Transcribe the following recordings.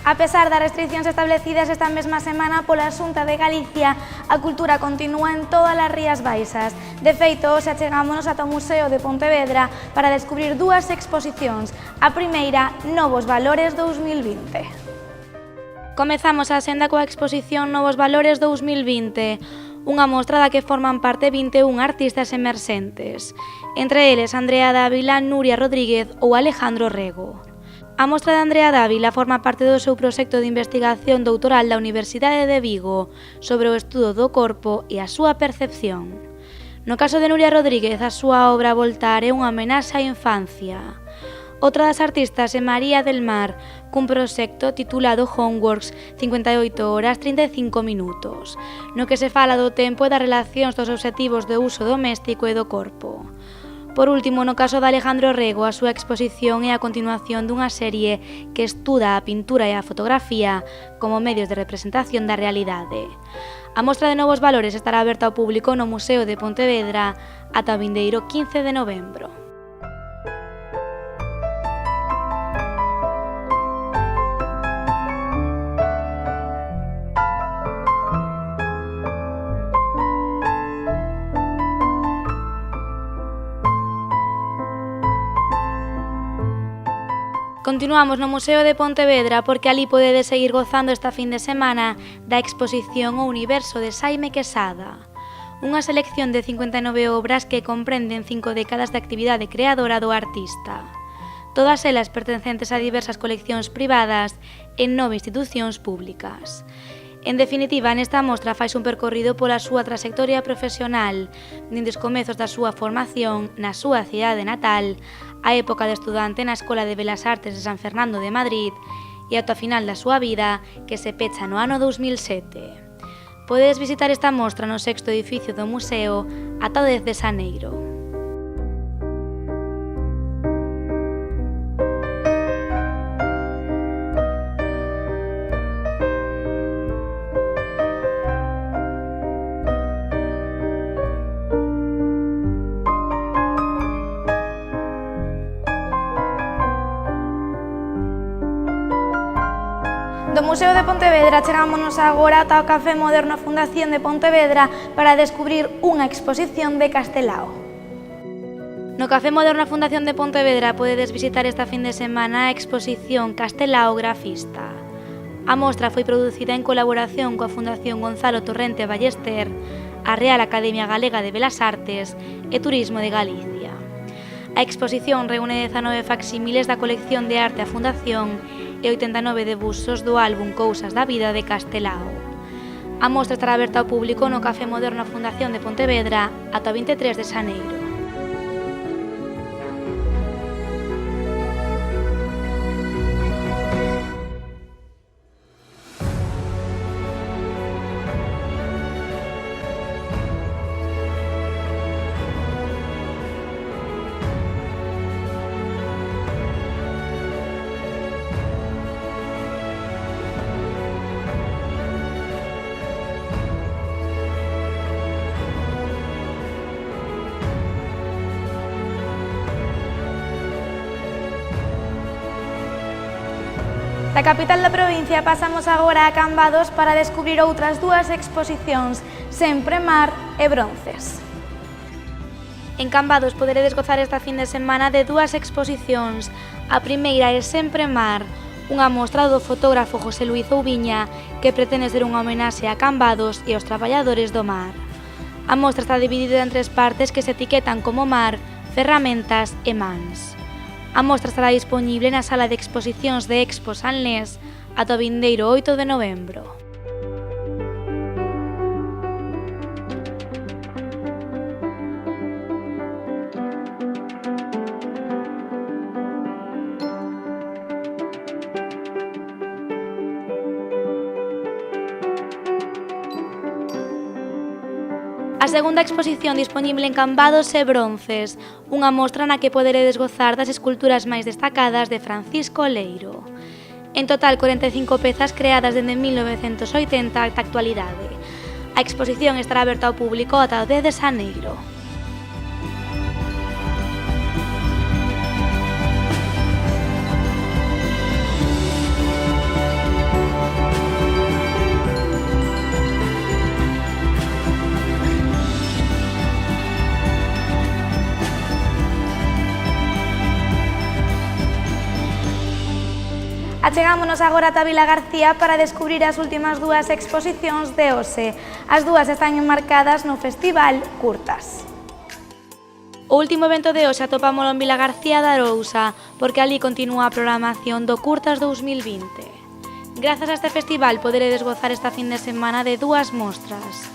A pesar das restriccións establecidas esta mesma semana pola Xunta de Galicia, a cultura continúa en todas as Rías Baixas. De feito, hoxe achegámonos ata o Museo de Pontevedra para descubrir dúas exposicións. A primeira, Novos Valores 2020. Comezamos a senda coa exposición Novos Valores 2020, unha mostra da que forman parte 21 artistas emerxentes, entre eles Andrea Dávila, Nuria Rodríguez ou Alejandro Rego. A mostra de Andrea Dávila forma parte do seu proxecto de investigación doutoral da Universidade de Vigo sobre o estudo do corpo e a súa percepción. No caso de Nuria Rodríguez, a súa obra Voltar é unha homenaxe á infancia. Outra das artistas é María del Mar, cun proxecto titulado Homeworks 58 horas 35 minutos, no que se fala do tempo e das relacións dos obxectivos de uso doméstico e do corpo. Por último, no caso de Alejandro Rego, a súa exposición é a continuación dunha serie que estuda a pintura e a fotografía como medios de representación da realidade. A mostra de Novos Valores estará aberta ao público no Museo de Pontevedra ata o vindeiro 15 de novembro. Continuamos no Museo de Pontevedra porque alí podedes seguir gozando esta fin de semana da exposición O Universo de Xaime Quesada, unha selección de 59 obras que comprenden 5 décadas de actividade creadora do artista. Todas elas pertencentes a diversas coleccións privadas e 9 institucións públicas. En definitiva, nesta mostra fais un percorrido pola súa trayectoria profesional, dende os comezos da súa formación na súa cidade natal, a época de estudante na Escola de Belas Artes de San Fernando de Madrid e ata o final da súa vida, que se pecha no ano 2007. Podedes visitar esta mostra no 6º edificio do museo ata o 10 de xaneiro. Do Museo de Pontevedra chegámonos agora ata o Café Moderno Fundación de Pontevedra para descubrir unha exposición de Castelao. No Café Moderno Fundación de Pontevedra podedes visitar esta fin de semana a exposición Castelao Grafista. A mostra foi producida en colaboración coa Fundación Gonzalo Torrente Ballester, a Real Academia Galega de Belas Artes e Turismo de Galicia. A exposición reúne 19 facsímiles da colección de arte a Fundación e 89 debuxos do álbum Cousas da Vida de Castelao. A mostra estará aberta ao público no Café Moderno Fundación de Pontevedra ata o 23 de xaneiro. Da capital da provincia pasamos agora a Cambados para descubrir outras dúas exposicións, Sempre Mar e Bronces. En Cambados poderedes gozar esta fin de semana de dúas exposicións. A primeira é Sempre Mar, unha mostra do fotógrafo José Luís Oubiña que pretende ser unha homenaxe a Cambados e aos traballadores do mar. A mostra está dividida en 3 partes que se etiquetan como mar, ferramentas e mans. A mostra estará dispoñible na sala de exposicións de Expo Sanlés ata o vindeiro 8 de novembro. A segunda exposición dispoñible en Cambados é Bronces, unha mostra na que poderedes gozar das esculturas máis destacadas de Francisco Leiro. En total, 45 pezas creadas dende 1980 ata a actualidade. A exposición estará aberta ao público ata o 10 de xaneiro. Achegámonos agora ata Vila García para descubrir as últimas dúas exposicións de hoxe. As dúas están enmarcadas no Festival Curtas. O último evento de hoxe atopámolo en Vila García de Arousa, porque ali continúa a programación do Curtas 2020. Grazas a este festival poderedes gozar esta fin de semana de dúas mostras.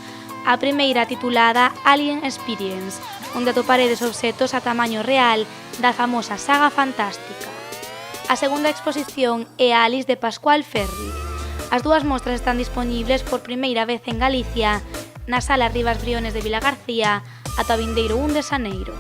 A primeira titulada Alien Experience, onde atoparedes obxetos a tamaño real da famosa saga fantástica. A segunda exposición é a Alice de Pascual Ferri. As dúas mostras están dispoñibles por primeira vez en Galicia, na Sala Rivas Briones de Vila García, ata o vindeiro 1 de xaneiro.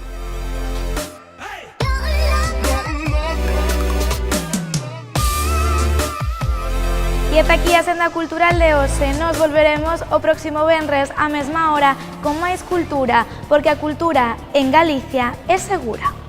E ata aquí a senda cultural de hoxe. Nos volveremos o próximo venres á mesma hora con máis cultura, porque a cultura en Galicia é segura.